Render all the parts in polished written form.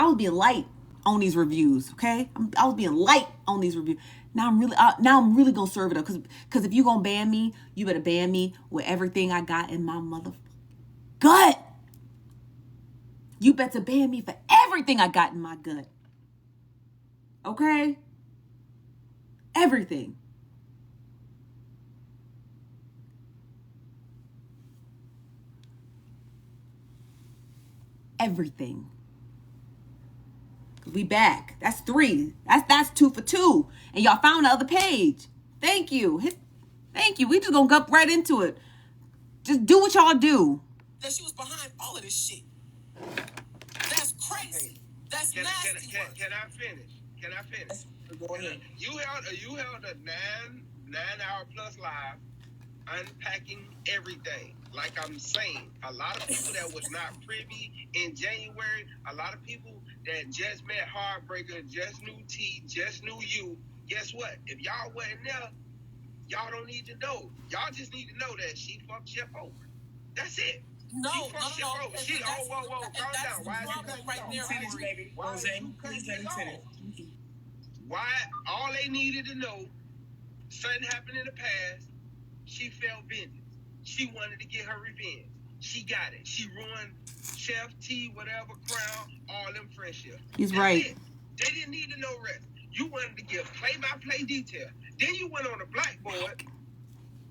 was being light on these reviews, okay? I was being light on these reviews. Now I'm really gonna serve it up, because if you gonna ban me, you better ban me with everything I got in my mother gut. You better ban me for everything I got in my gut. Okay? Everything. Everything. We back. That's 3. That's 2 for 2. And y'all found the other page. Thank you. Thank you. We just gonna go right into it. Just do what y'all do. That she was behind all of this shit. That's crazy. That's nasty. Can I finish? Go ahead. You held a 9-hour plus live unpacking everything. Like I'm saying, a lot of people that was not privy in January, a lot of people that just met Heartbreaker, just knew T, just knew you. Guess what? If y'all wasn't there, y'all don't need to know. Y'all just need to know that she fucked Chef over. That's it. No. Whoa, calm down. Why all they needed to know, something happened in the past, she felt vengeance. She wanted to get her revenge. She got it. She ruined Chef T, whatever, Crown, all them friendships. He's right. It. They didn't need to know rest. You wanted to give play-by-play detail. Then you went on the blackboard,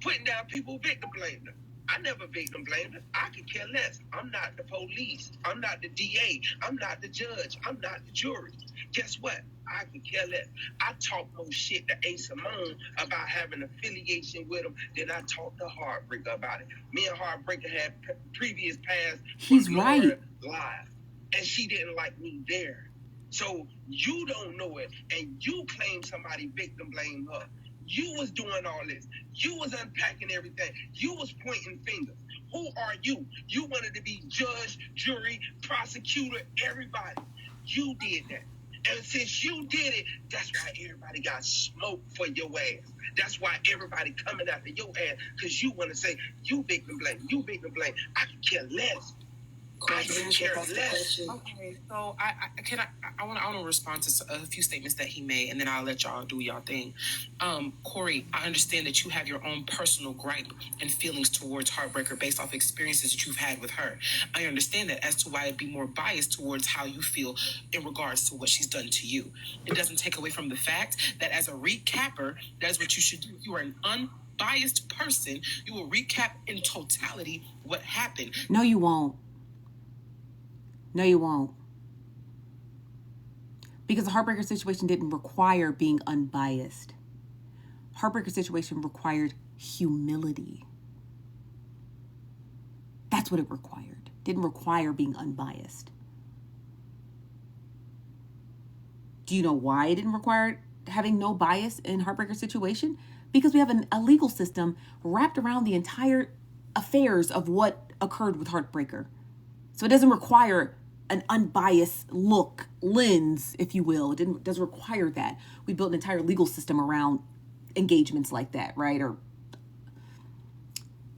putting down people victim blaming them. I never victim blamed her. I could care less. I'm not the police. I'm not the DA. I'm not the judge. I'm not the jury. Guess what? I could care less. I talk more shit to A. Simone about having affiliation with him than I talk to Heartbreaker about it. Me and Heartbreaker had previous past. He's right. Live. And she didn't like me there. So you don't know it, and you claim somebody victim blame her. You was doing all this. You was unpacking everything. You was pointing fingers. Who are you? You wanted to be judge, jury, prosecutor, everybody. You did that. And since you did it, that's why everybody got smoked for your ass. That's why everybody coming after your ass, because you want to say, you victim blame, you victim blame. I can care less. Okay, so I want to respond to a few statements that he made, and then I'll let y'all do y'all thing. Corey, I understand that you have your own personal gripe and feelings towards Heartbreaker based off experiences that you've had with her. I understand that as to why it'd be more biased towards how you feel in regards to what she's done to you. It doesn't take away from the fact that as a recapper, that's what you should do. You are an unbiased person. You will recap in totality what happened. No, you won't. No, you won't. Because the Heartbreaker situation didn't require being unbiased. Heartbreaker situation required humility. That's what it required. It didn't require being unbiased. Do you know why it didn't require having no bias in Heartbreaker situation? Because we have a legal system wrapped around the entire affairs of what occurred with Heartbreaker. So it doesn't require an unbiased lens, if you will. It doesn't require that. We built an entire legal system around engagements like that, right? Or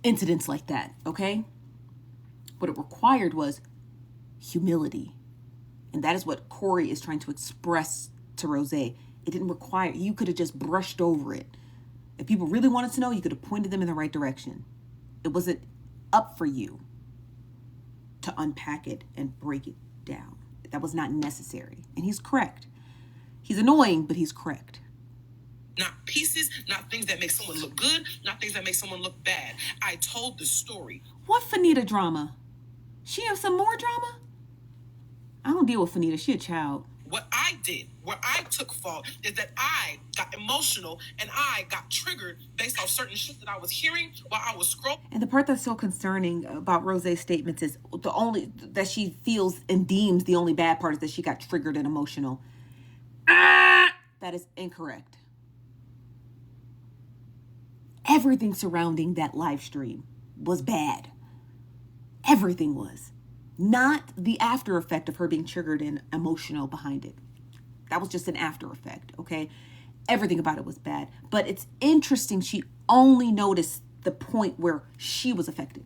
incidents like that, okay? What it required was humility. And that is what Corey is trying to express to Rose. It didn't require, you could have just brushed over it. If people really wanted to know, you could have pointed them in the right direction. It wasn't up for you to unpack it and break it down. That was not necessary. And he's correct. He's annoying, but he's correct. Not pieces, not things that make someone look good, not things that make someone look bad. I told the story. What Fanita drama? She have some more drama? I don't deal with Fanita. She a child. What I did, where I took fault, is that I got emotional and I got triggered based off certain shit that I was hearing while I was scrolling. And the part that's so concerning about Rose's statements is the only that she feels and deems the only bad part is that she got triggered and emotional. That is incorrect. Everything surrounding that live stream was bad. Everything was. Not the after effect of her being triggered and emotional behind it. That was just an after effect, okay? Everything about it was bad. But it's interesting she only noticed the point where she was affected.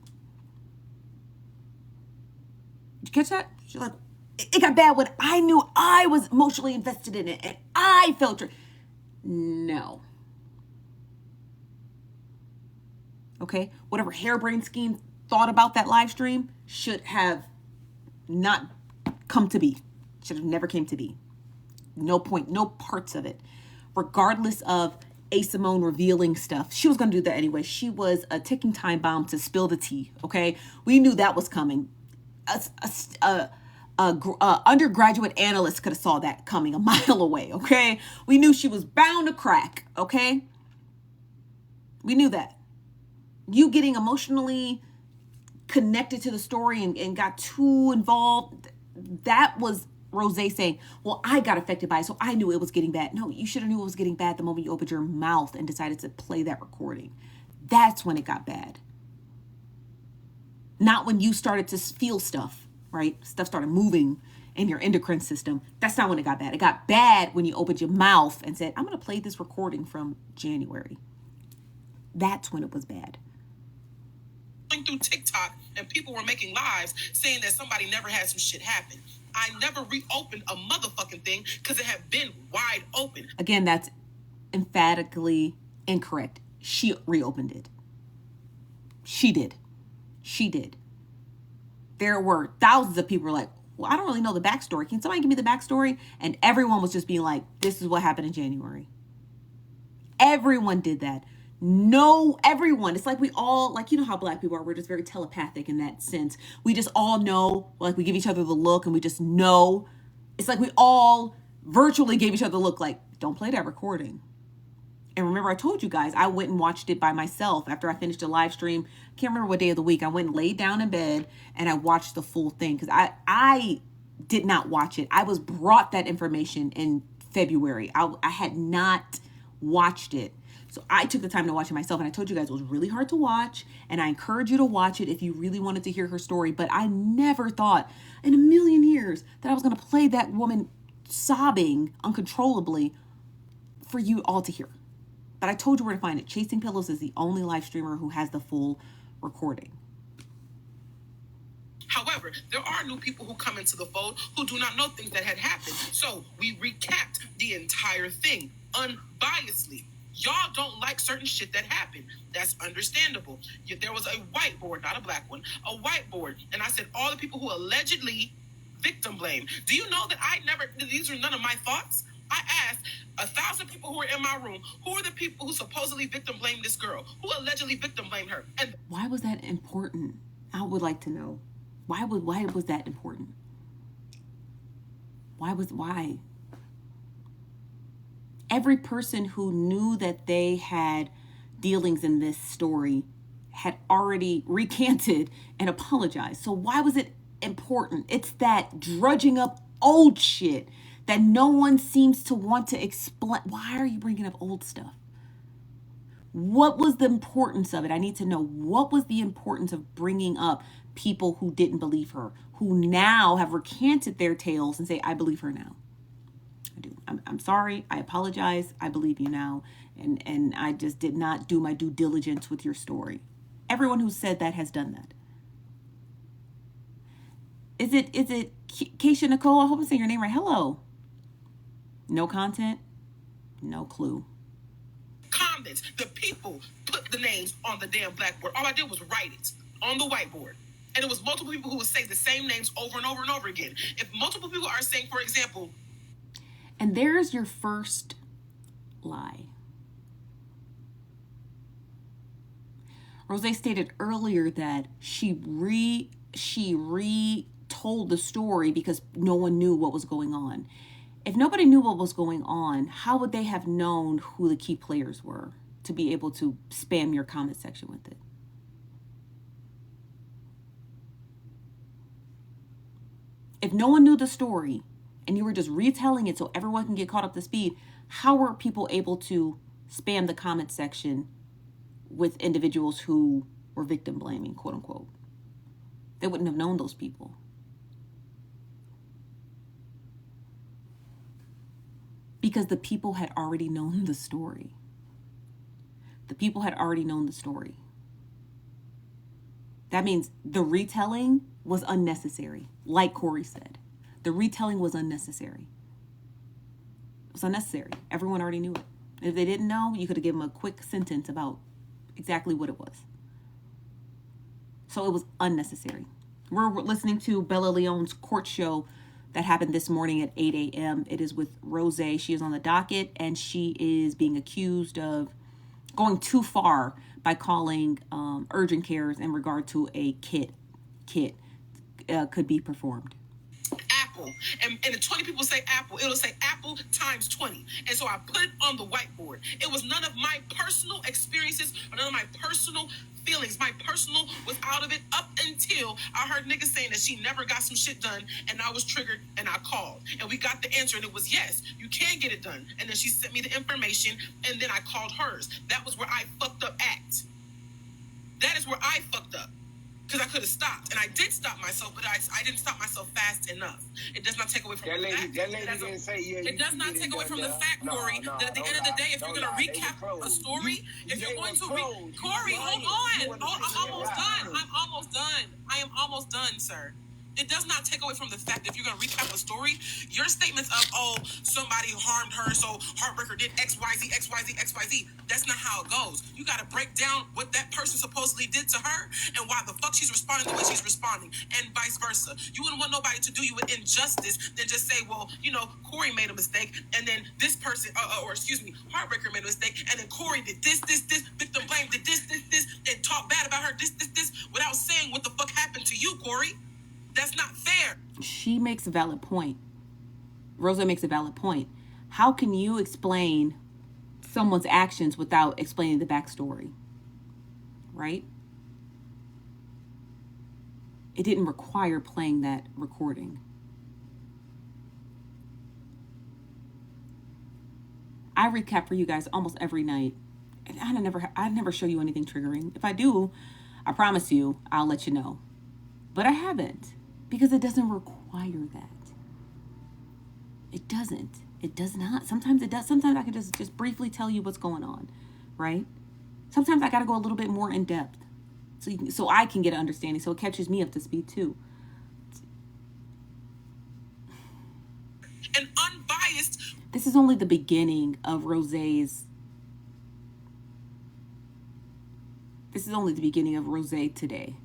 Did you catch that? She's like, It got bad when I knew I was emotionally invested in it and I felt it. No. Okay? Whatever harebrained scheme thought about that live stream should have not come to be. Should have never came to be. No point, no parts of it. Regardless of A. Simone revealing stuff, she was going to do that anyway. She was a ticking time bomb to spill the tea, okay? We knew that was coming. Undergraduate analyst could have saw that coming a mile away, okay? We knew she was bound to crack, okay? We knew that. You getting emotionally connected to the story and got too involved, that was Rose saying, well, I got affected by it, so I knew it was getting bad. No, you should have knew it was getting bad the moment you opened your mouth and decided to play that recording. That's when it got bad. Not when you started to feel stuff, right? Stuff started moving in your endocrine system. That's not when it got bad. It got bad when you opened your mouth and said, I'm going to play this recording from January. That's when it was bad. Through TikTok and people were making lives saying that somebody never had some shit happen. I never reopened a motherfucking thing because it had been wide open. Again, that's emphatically incorrect. She reopened it. She did. There were thousands of people who were like, well, I don't really know the backstory. Can somebody give me the backstory? And everyone was just being like, this is what happened in January. Everyone did that. No, everyone. It's like we all, like, you know how Black people are. We're just very telepathic in that sense. We just all know, like we give each other the look and we just know. It's like we all virtually gave each other the look like, don't play that recording. And remember, I told you guys, I went and watched it by myself after I finished a live stream. I can't remember what day of the week. I went and laid down in bed and I watched the full thing because I did not watch it. I was brought that information in February. I had not watched it. So I took the time to watch it myself, and I told you guys it was really hard to watch, and I encourage you to watch it if you really wanted to hear her story. But I never thought in a million years that I was going to play that woman sobbing uncontrollably for you all to hear. But I told you where to find it. Chasing Pillows is the only live streamer who has the full recording. However, there are new people who come into the fold who do not know things that had happened. So we recapped the entire thing unbiasedly. Y'all don't like certain shit that happened. That's understandable. There was a whiteboard, not a black one, a whiteboard. And I said all the people who allegedly victim blame. Do you know that these are none of my thoughts? I asked 1,000 people who were in my room, who are the people who supposedly victim blame this girl, who allegedly victim blame her? And why was that important? I would like to know. Why was that important? Why? Every person who knew that they had dealings in this story had already recanted and apologized. So why was it important? It's that drudging up old shit that no one seems to want to explain. Why are you bringing up old stuff? What was the importance of it? I need to know, what was the importance of bringing up people who didn't believe her, who now have recanted their tales and say, I believe her now. I do. I'm sorry. I apologize. I believe you now. And I just did not do my due diligence with your story. Everyone who said that has done that. Is it Keisha Nicole? I hope I'm saying your name right. Hello. No content. No clue. Comments. The people put the names on the damn blackboard. All I did was write it on the whiteboard. And it was multiple people who would say the same names over and over and over again. If multiple people are saying, for example... And there's your first lie. Rose stated earlier that she retold the story because no one knew what was going on. If nobody knew what was going on, how would they have known who the key players were to be able to spam your comment section with it? If no one knew the story and you were just retelling it so everyone can get caught up to speed, how were people able to spam the comment section with individuals who were victim blaming, quote unquote? They wouldn't have known those people. Because the people had already known the story. The people had already known the story. That means the retelling was unnecessary, like Corey said. The retelling was unnecessary. It was unnecessary. Everyone already knew it. If they didn't know, you could have given them a quick sentence about exactly what it was. So it was unnecessary. We're listening to Bella Leon's court show that happened this morning at 8 a.m. It is with Rose. She is on the docket, and she is being accused of going too far by calling urgent cares in regard to a kit could be performed. Apple. And if 20 people say Apple, it'll say Apple times 20. And so I put it on the whiteboard. It was none of my personal experiences or none of my personal feelings. My personal was out of it up until I heard niggas saying that she never got some shit done, and I was triggered and I called. And we got the answer, and it was yes, you can get it done. And then she sent me the information, and then I called hers. That was where I fucked up at. That is where I fucked up. Because I could have stopped, and I did stop myself, but I didn't stop myself fast enough. It does not take away from the fact. It does not take away from the fact, Corey, that at the end of the day, if you're going to recap a story, if you're going to Corey, hold on. I'm almost done. I am almost done, sir. It does not take away from the fact that if you're going to recap a story, your statements of, oh, somebody harmed her, so Heartbreaker did X, Y, Z, X, Y, Z, X, Y, Z. That's not how it goes. You got to break down what that person supposedly did to her and why the fuck she's responding the way she's responding, and vice versa. You wouldn't want nobody to do you with injustice than just say, well, Corey made a mistake, and then this person, Heartbreaker made a mistake, and then Corey did this, victim blame did this, and talk bad about her, this, without saying what the fuck happened to you, Corey. That's not fair. She makes a valid point. Rosa makes a valid point. How can you explain someone's actions without explaining the backstory? Right? It didn't require playing that recording. I recap for you guys almost every night. And I never show you anything triggering. If I do, I promise you, I'll let you know. But I haven't. Because it doesn't require that. It doesn't. It does not. Sometimes it does. Sometimes I can just briefly tell you what's going on, right? Sometimes I got to go a little bit more in depth so I can get an understanding, so it catches me up to speed too. And unbiased. This is only the beginning of Rose's. This is only the beginning of Rose today.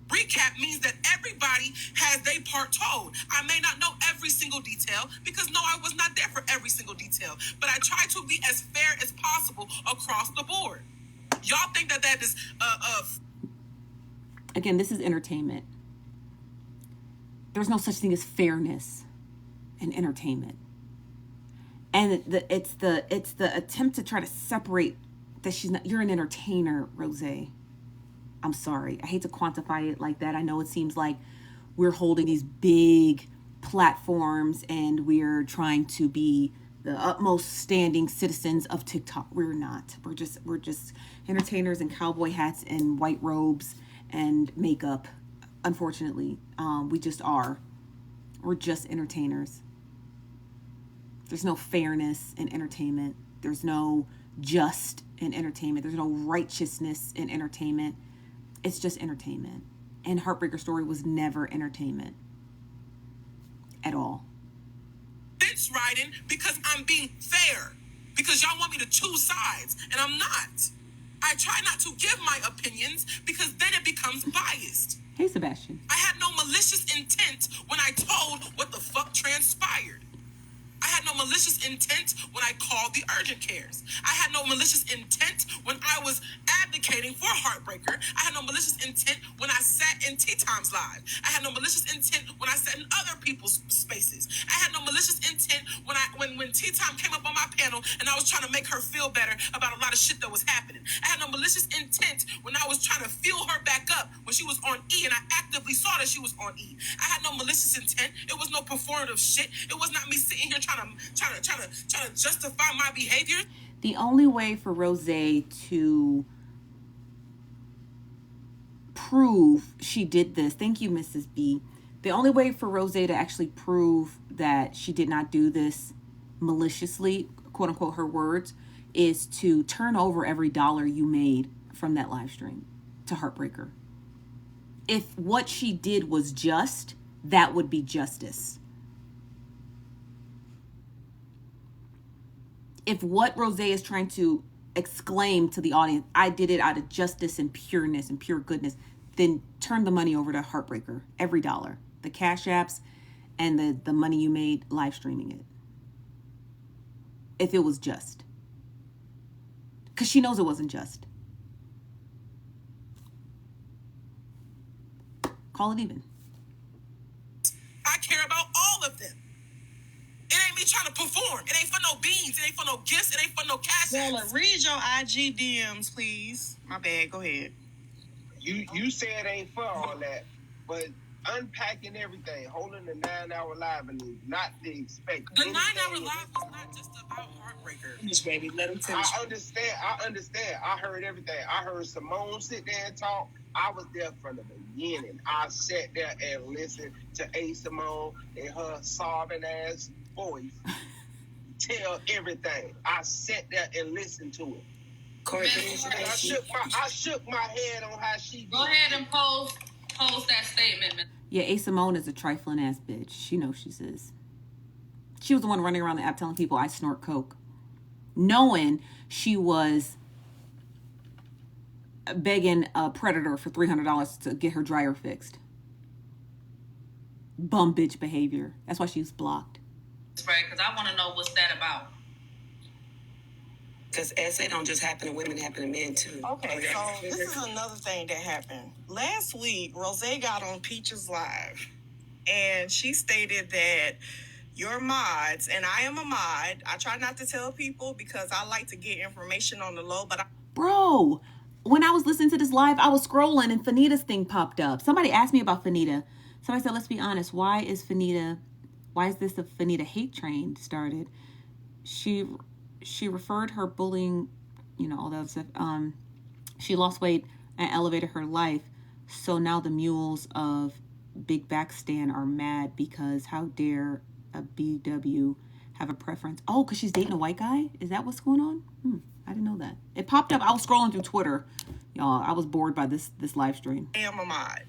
Recap means that everybody has their part told. I may not know every single detail because no, I was not there for every single detail, but I try to be as fair as possible across the board. Y'all think that is Again, this is entertainment. There's no such thing as fairness in entertainment. And it's the attempt to try to separate that you're an entertainer, Rose. I'm sorry. I hate to quantify it like that. I know it seems like we're holding these big platforms and we're trying to be the utmost standing citizens of TikTok. We're not. We're just entertainers in cowboy hats and white robes and makeup. Unfortunately, we just are. We're just entertainers. There's no fairness in entertainment. There's no just in entertainment. There's no righteousness in entertainment. It's just entertainment. And Heartbreaker Story was never entertainment. At all. Fence riding because I'm being fair. Because y'all want me to choose sides, and I'm not. I try not to give my opinions because then it becomes biased. Hey, Sebastian. I had no malicious intent when I told what the fuck transpired. I had no malicious intent when I called the urgent cares. I had no malicious intent when I was advocating for Heartbreaker. I had no malicious intent when I sat in Tea Times Live. I had no malicious intent when I sat in other people's spaces. I had no malicious intent when Tea Time came up on my panel and I was trying to make her feel better about a lot of shit that was happening. I had no malicious intent when I was trying to fuel her back up when she was on E and I actively saw that she was on E. I had no malicious intent. It was no performative shit. It was not me sitting here trying to justify my behavior. The only way for Rose to prove she did this, thank you, Mrs. B. The only way for Rose to actually prove that she did not do this maliciously, quote unquote, her words, is to turn over every dollar you made from that live stream to Heartbreaker. If what she did was just, that would be justice. If what Rose is trying to exclaim to the audience, I did it out of justice and pureness and pure goodness, then turn the money over to Heartbreaker, every dollar. The cash apps and the money you made live streaming it. If it was just. Because she knows it wasn't just. Call it even. I care about all of them. It ain't me trying to perform. It ain't for no beans. It ain't for no gifts. It ain't for no cash. Bella, read your IG DMs, please. My bad. Go ahead. You say it ain't for all that, but unpacking everything, holding the 9-hour live, and not to expect. The 9-hour live was not just about Heartbreaker. Finish, baby. Let him finish. I understand. I heard everything. I heard Simone sit there and talk. I was there from the beginning. I sat there and listened to A. Simone and her sobbing ass voice tell everything. I sat there and listened to it. Corey, I shook my head on how she did. Go ahead and post that statement. Yeah, A. Simone is a trifling ass bitch. She knows she is. She was the one running around the app telling people I snort coke, knowing she was begging a predator for $300 to get her dryer fixed. Bum bitch behavior. That's why she was blocked. Right, because I want to know what's that about. Because SA don't just happen to women, happen to men too. Okay, so this is another thing that happened. Last week, Rose got on Peaches Live, and she stated that your mods, and I am a mod, I try not to tell people because I like to get information on the low, but Bro, when I was listening to this live, I was scrolling and Fanita's thing popped up. Somebody asked me about Fanita. Somebody said, let's be honest, why is this a Fanita hate train started? She referred her bullying, all that stuff. She lost weight and elevated her life. So now the mules of Big Backstan are mad because how dare a BW have a preference? Oh, because she's dating a white guy? Is that what's going on? I didn't know that. It popped up. I was scrolling through Twitter. Y'all, I was bored by this live stream. I am a mod.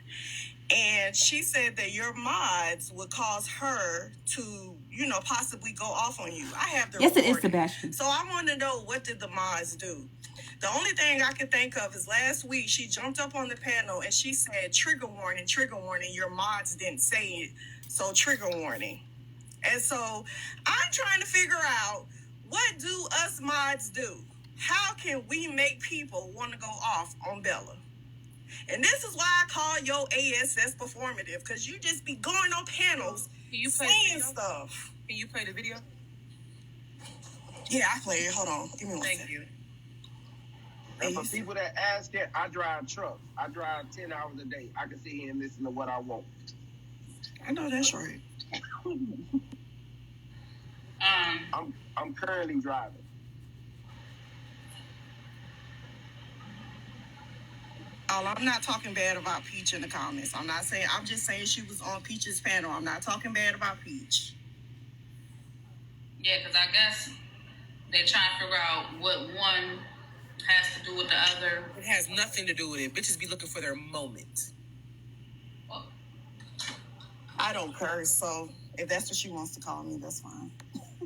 And she said that your mods would cause her to, possibly go off on you. I have the Yes, recording. it is, Sebastian. So I want to know, what did the mods do? The only thing I can think of is last week she jumped up on the panel and she said, trigger warning, your mods didn't say it, so trigger warning. And so I'm trying to figure out, what do us mods do? How can we make people want to go off on Bella? And this is why I call your ASS performative, because you just be going on panels saying stuff. Can you play the video? Yeah, I play it. Hold on. Give me one second. Thank you. And for people that ask it, I drive trucks. I drive 10 hours a day. I can sit here and listen to what I want. I know that's right. I'm currently driving. I'm not talking bad about Peach in the comments. I'm just saying she was on Peach's panel. I'm not talking bad about Peach. Yeah, because I guess they're trying to figure out what one has to do with the other. It has nothing to do with it. Bitches be looking for their moment. Well, I don't curse, so if that's what she wants to call me, that's fine.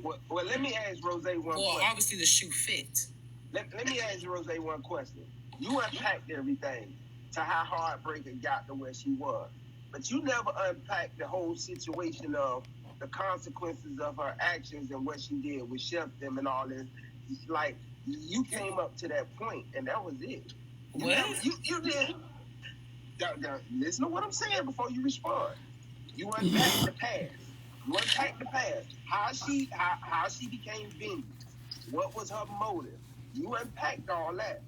Well, let me ask Rose one Well, question. obviously the shoe fit. Let me ask Rose one question. You unpacked everything to how Heartbreaker got to where she was, but you never unpacked the whole situation of the consequences of her actions and what she did with Chef them and all this. Like, you came up to that point, and that was it. You did. Listen to what I'm saying before you respond. You unpacked the past. You unpacked the past. How she became Vinny. What was her motive? You unpacked all that.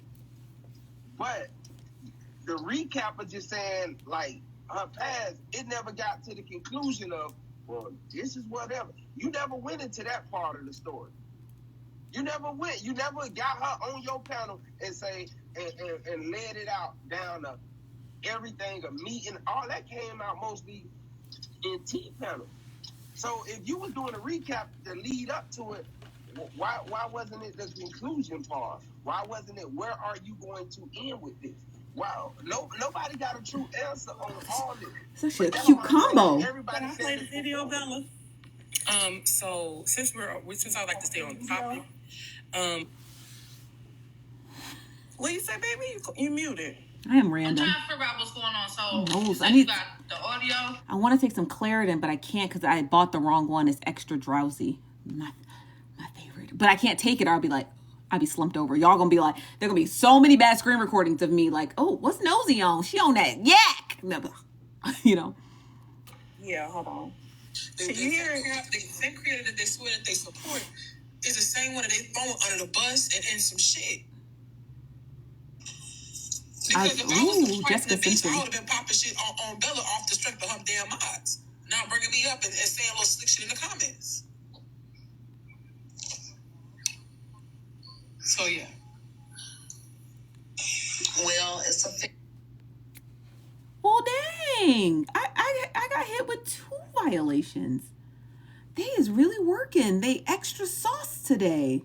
But the recap of just saying, like, her past, it never got to the conclusion of, well, this is whatever. You never went into that part of the story. You never went. You never got her on your panel and say, and laid it out down to everything, a meeting. All that came out mostly in T panel. So if you were doing a recap to lead up to it, why wasn't it the conclusion part? Why wasn't it, where are you going to end with this? Wow, nobody got a true answer on all this. It's actually a cute combo. Everybody play the video, Bella. So since since I like to stay on topic, What you say, baby? You muted. I am I'm random. trying to figure out what's going on. So Knows. you I said need- you got the audio. I want to take some Claritin, but I can't because I bought the wrong one. It's extra drowsy. My favorite. But I can't take it or I'll be slumped over. Y'all gonna be like, there gonna be so many bad screen recordings of me like, oh, what's Nosy on? She on that yak. You know? Yeah, hold on. the same creator that they swear that they support is the same one that they throw under the bus and in some shit. Because if I was the Jessica bitch, Simpson. I would have been popping shit on Bella off the strength of her damn odds. Now bringing me up and saying a little slick shit in the comments. So yeah. Well, it's a Well, dang. I got hit with 2 violations. They is really working. They extra sauce today.